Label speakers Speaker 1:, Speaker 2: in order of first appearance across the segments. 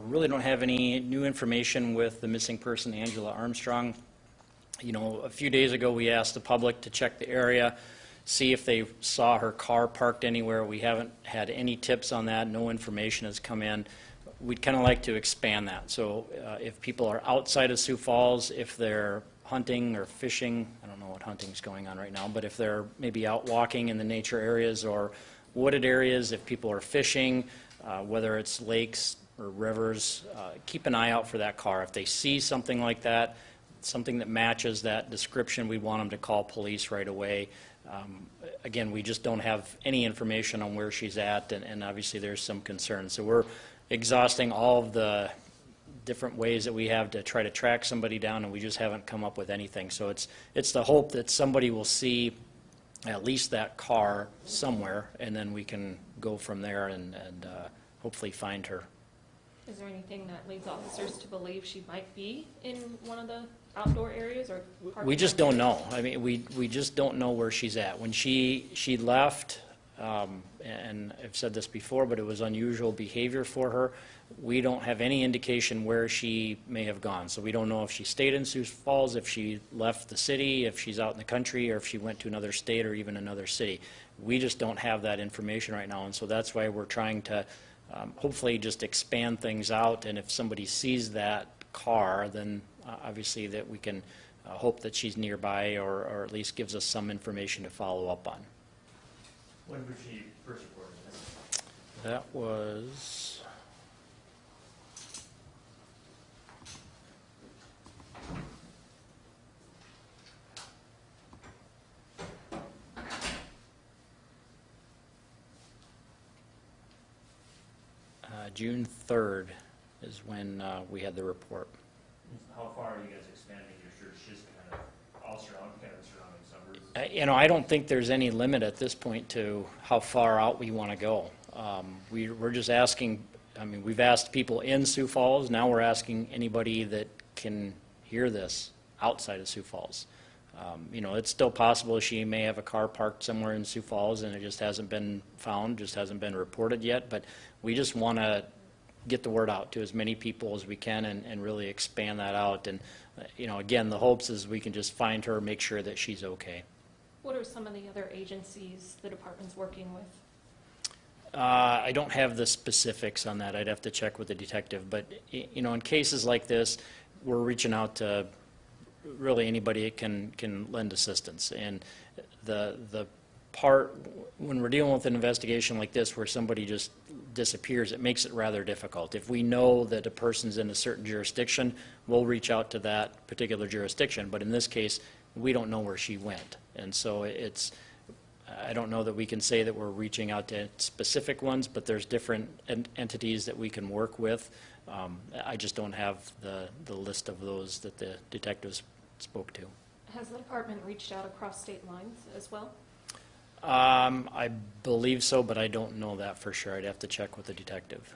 Speaker 1: Really don't have any new information with the missing person, Angela Armstrong. You know, a few days ago we asked the public to check the area, see if they saw her car parked anywhere. We haven't had any tips on that. No information has come in. We'd kind of like to expand that. So if people are outside of Sioux Falls, if they're hunting or fishing, I don't know what hunting's going on right now, but if they're maybe out walking in the nature areas or wooded areas, if people are fishing, whether it's lakes or rivers, keep an eye out for that car. If they see something like that, something that matches that description, we want them to call police right away. Again, we just don't have any information on where she's at, and obviously there's some concern. So we're exhausting all of the different ways that we have to try to track somebody down, and we just haven't come up with anything. So it's the hope that somebody will see at least that car somewhere, and then we can go from there and hopefully find her.
Speaker 2: Is there anything that leads officers to believe she might be in one of the outdoor areas or
Speaker 1: we just don't know. I mean, we just don't know where she's at. When she left, and I've said this before, but it was unusual behavior for her. We don't have any indication where she may have gone. So we don't know if she stayed in Sioux Falls, if she left the city, if she's out in the country, or if she went to another state or even another city. We just don't have that information right now, and so that's why we're trying to hopefully just expand things out, and if somebody sees that car, then obviously that we can hope that she's nearby, or at least gives us some information to follow up on.
Speaker 3: When was she first reported?
Speaker 1: That was June 3rd is when we had the report.
Speaker 3: How far are you guys expanding your search? Just kind of all surrounding, kind of surrounding suburbs?
Speaker 1: You know, I don't think there's any limit at this point to how far out we want to go. We're just asking, I mean, we've asked people in Sioux Falls. Now we're asking anybody that can hear this outside of Sioux Falls. You know, it's still possible she may have a car parked somewhere in Sioux Falls and it just hasn't been found, just hasn't been reported yet, but we just want to get the word out to as many people as we can and really expand that out. And, you know, again, the hopes is we can just find her, make sure that she's okay.
Speaker 2: What are some of the other agencies the department's working with?
Speaker 1: I don't have the specifics on that. I'd have to check with the detective. But, you know, in cases like this, we're reaching out to really anybody that can lend assistance. And the part, when we're dealing with an investigation like this where somebody just disappears, it makes it rather difficult. If we know that a person's in a certain jurisdiction, we'll reach out to that particular jurisdiction. But in this case, we don't know where she went. And so it's, I don't know that we can say that we're reaching out to specific ones, but there's different entities that we can work with. I just don't have the list of those that the detectives spoke to.
Speaker 2: Has the department reached out across state lines as well?
Speaker 1: I believe so, but I don't know that for sure. I'd have to check with the detective.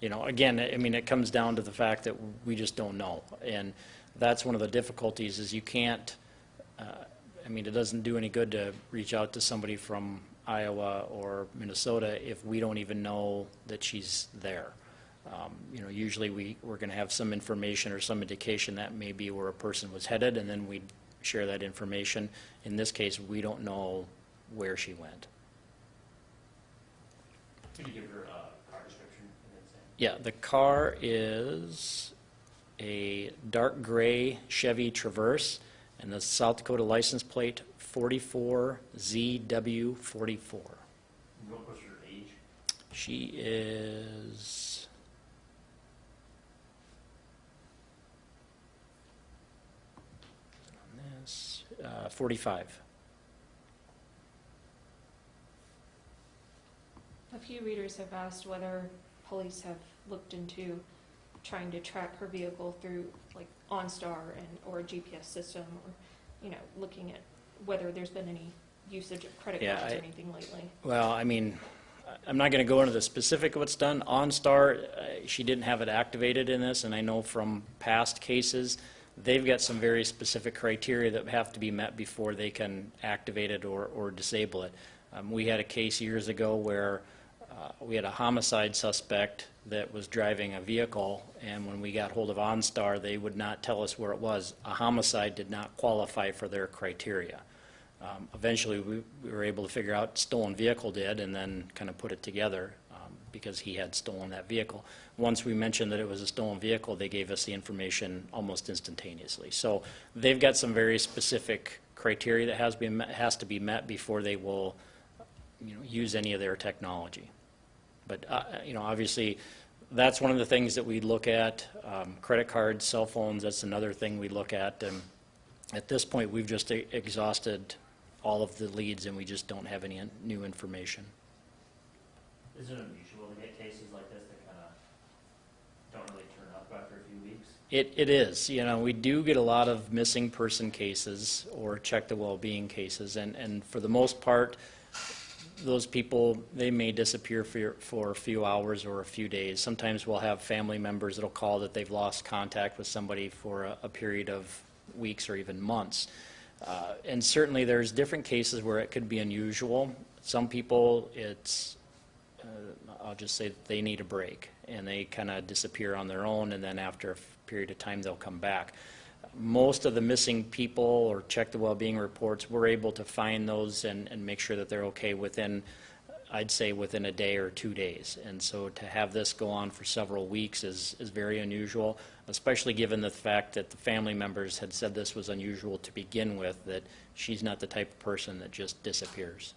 Speaker 1: You know, again, I mean, it comes down to the fact that we just don't know. And that's one of the difficulties is you can't, I mean, it doesn't do any good to reach out to somebody from Iowa or Minnesota if we don't even know that she's there. You know, usually we're going to have some information or some indication that may be where a person was headed, and then we'd share that information. In this case, we don't know where she went.
Speaker 3: Could you give her a car description?
Speaker 1: Yeah, the car is a dark gray Chevy Traverse, and the South Dakota license plate 44ZW44.
Speaker 3: What was her age?
Speaker 1: She is 45.
Speaker 2: A few readers have asked whether police have looked into trying to track her vehicle through like OnStar or a GPS system, or, you know, looking at whether there's been any usage of credit cards or anything lately.
Speaker 1: Well, I mean, I'm not going to go into the specific of what's done. OnStar, she didn't have it activated in this, and I know from past cases, they've got some very specific criteria that have to be met before they can activate it or disable it. We had a case years ago where we had a homicide suspect that was driving a vehicle, and when we got hold of OnStar, they would not tell us where it was. A homicide did not qualify for their criteria. Eventually, we were able to figure out stolen vehicle did, and then kind of put it together because he had stolen that vehicle. Once we mentioned that it was a stolen vehicle, they gave us the information almost instantaneously. So they've got some very specific criteria that has to be met before they will, use any of their technology. But obviously, that's one of the things that we look at. Credit cards, cell phones, that's another thing we look at. And at this point, we've just exhausted all of the leads, and we just don't have any new information.
Speaker 3: Is it unusual to get cases like this that kind of don't really turn up after a few weeks?
Speaker 1: It is. We do get a lot of missing person cases or check the well-being cases, and for the most part, those people, they may disappear for a few hours or a few days. Sometimes we'll have family members that'll call that they've lost contact with somebody for a period of weeks or even months. And certainly there's different cases where it could be unusual. Some people, I'll just say that they need a break, and they kind of disappear on their own, and then after a period of time they'll come back. Most of the missing people or check the well-being reports, we're able to find those and make sure that they're okay within, I'd say, within a day or 2 days. And so to have this go on for several weeks is very unusual, especially given the fact that the family members had said this was unusual to begin with, that she's not the type of person that just disappears.